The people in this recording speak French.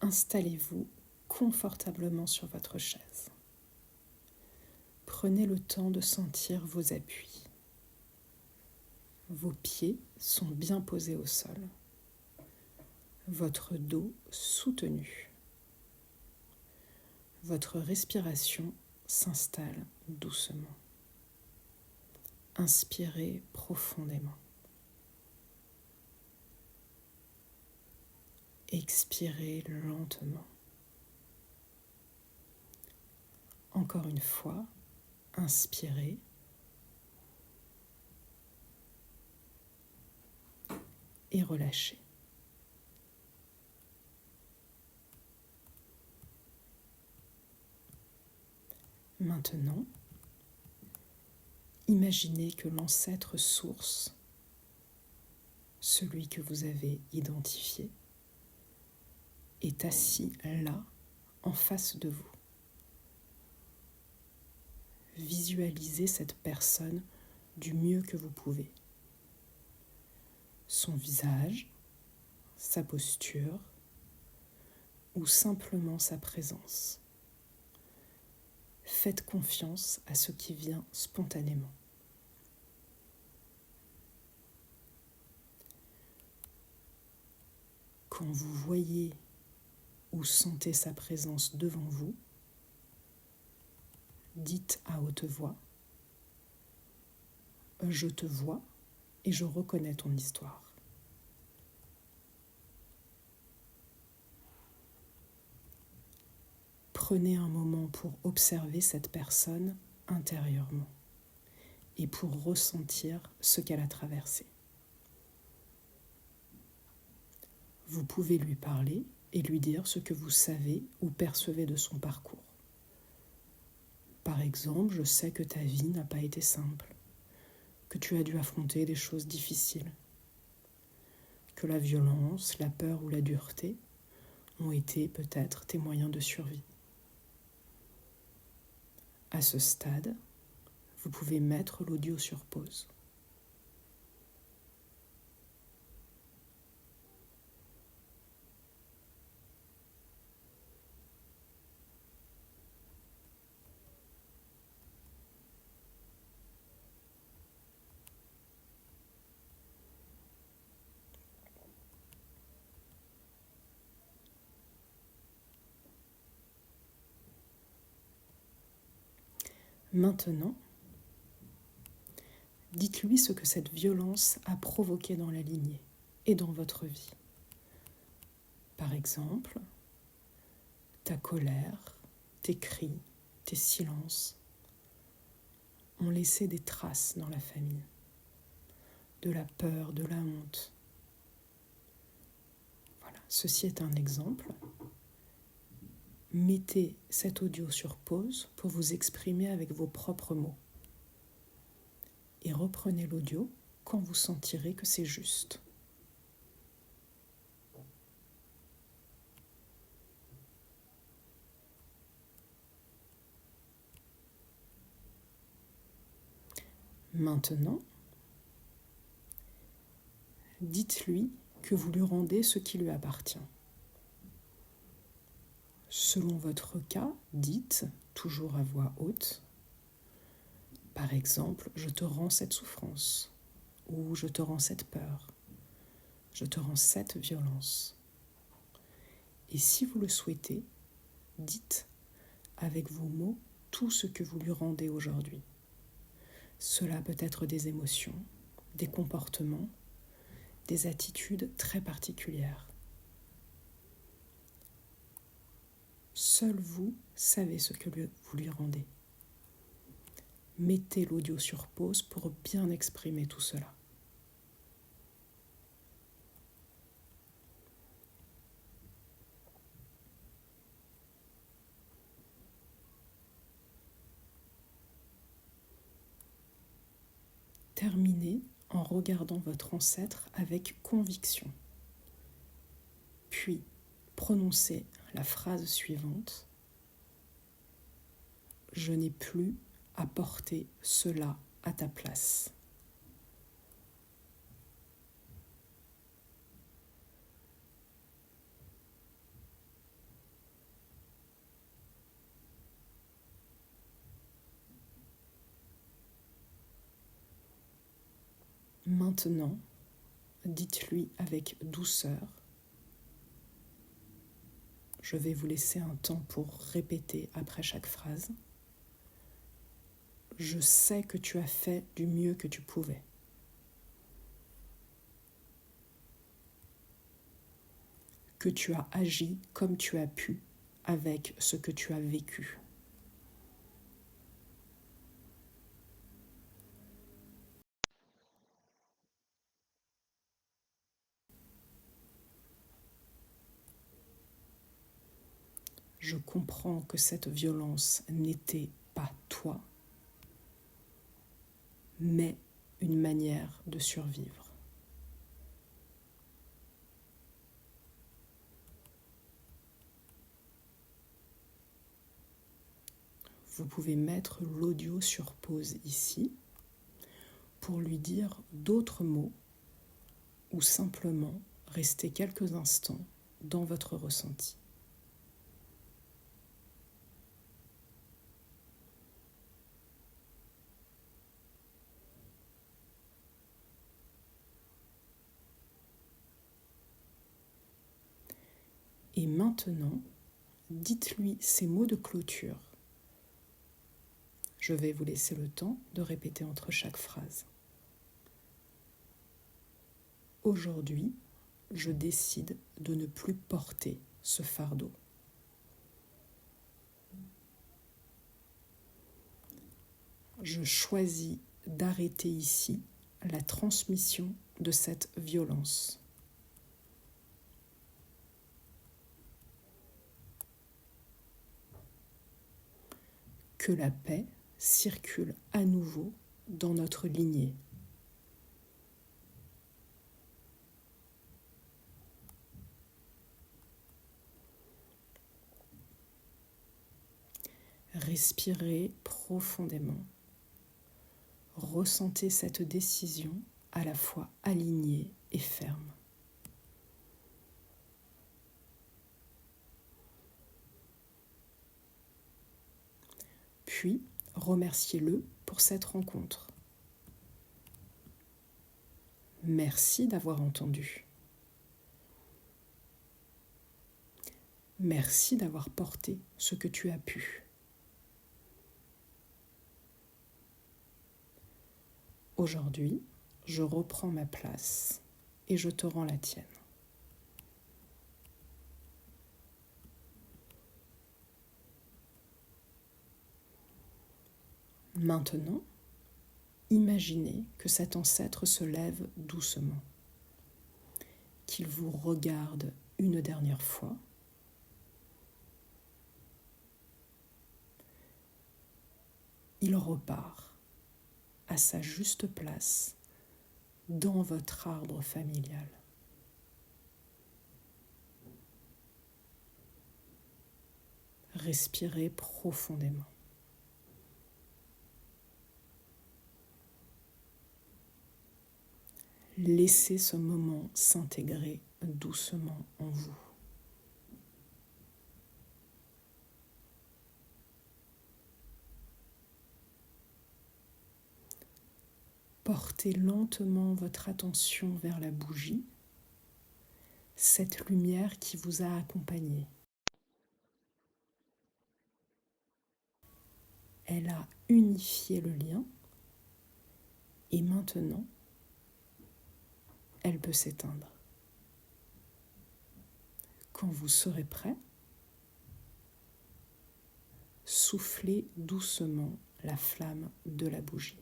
Installez-vous confortablement sur votre chaise. Prenez le temps de sentir vos appuis. Vos pieds sont bien posés au sol. Votre dos soutenu. Votre respiration s'installe doucement. Inspirez profondément. Expirez lentement. Encore une fois, inspirez. Et relâchez. Maintenant, imaginez que l'ancêtre source, celui que vous avez identifié, est assis là, en face de vous. Visualisez cette personne du mieux que vous pouvez. Son visage, sa posture ou simplement sa présence. Faites confiance à ce qui vient spontanément. Quand vous voyez ou sentez sa présence devant vous, dites à haute voix « Je te vois et je reconnais ton histoire ». Prenez un moment pour observer cette personne intérieurement et pour ressentir ce qu'elle a traversé. Vous pouvez lui parler et lui dire ce que vous savez ou percevez de son parcours. Par exemple, je sais que ta vie n'a pas été simple, que tu as dû affronter des choses difficiles, que la violence, la peur ou la dureté ont été peut-être tes moyens de survie. À ce stade, vous pouvez mettre l'audio sur pause. Maintenant, dites-lui ce que cette violence a provoqué dans la lignée et dans votre vie. Par exemple, ta colère, tes cris, tes silences ont laissé des traces dans la famille, de la peur, de la honte. Voilà, ceci est un exemple. Mettez cet audio sur pause pour vous exprimer avec vos propres mots. Et reprenez l'audio quand vous sentirez que c'est juste. Maintenant, dites-lui que vous lui rendez ce qui lui appartient. Selon votre cas, dites, toujours à voix haute, par exemple, je te rends cette souffrance, ou je te rends cette peur, je te rends cette violence. Et si vous le souhaitez, dites avec vos mots tout ce que vous lui rendez aujourd'hui. Cela peut être des émotions, des comportements, des attitudes très particulières. Seul vous savez ce que vous lui rendez. Mettez l'audio sur pause pour bien exprimer tout cela. Terminez en regardant votre ancêtre avec conviction. Puis, prononcez la phrase suivante. Je n'ai plus à porter cela à ta place. Maintenant, dites-lui avec douceur. Je vais vous laisser un temps pour répéter après chaque phrase. Je sais que tu as fait du mieux que tu pouvais. Que tu as agi comme tu as pu avec ce que tu as vécu. Je comprends que cette violence n'était pas toi, mais une manière de survivre. Vous pouvez mettre l'audio sur pause ici pour lui dire d'autres mots ou simplement rester quelques instants dans votre ressenti. Et maintenant, dites-lui ces mots de clôture. Je vais vous laisser le temps de répéter entre chaque phrase. Aujourd'hui, je décide de ne plus porter ce fardeau. Je choisis d'arrêter ici la transmission de cette violence. Que la paix circule à nouveau dans notre lignée. Respirez profondément. Ressentez cette décision à la fois alignée et ferme. Puis, remerciez-le pour cette rencontre. Merci d'avoir entendu. Merci d'avoir porté ce que tu as pu. Aujourd'hui, je reprends ma place et je te rends la tienne. Maintenant, imaginez que cet ancêtre se lève doucement, qu'il vous regarde une dernière fois, il repart à sa juste place dans votre arbre familial. Respirez profondément. Laissez ce moment s'intégrer doucement en vous. Portez lentement votre attention vers la bougie, cette lumière qui vous a accompagné. Elle a unifié le lien et maintenant, elle peut s'éteindre. Quand vous serez prêt, soufflez doucement la flamme de la bougie.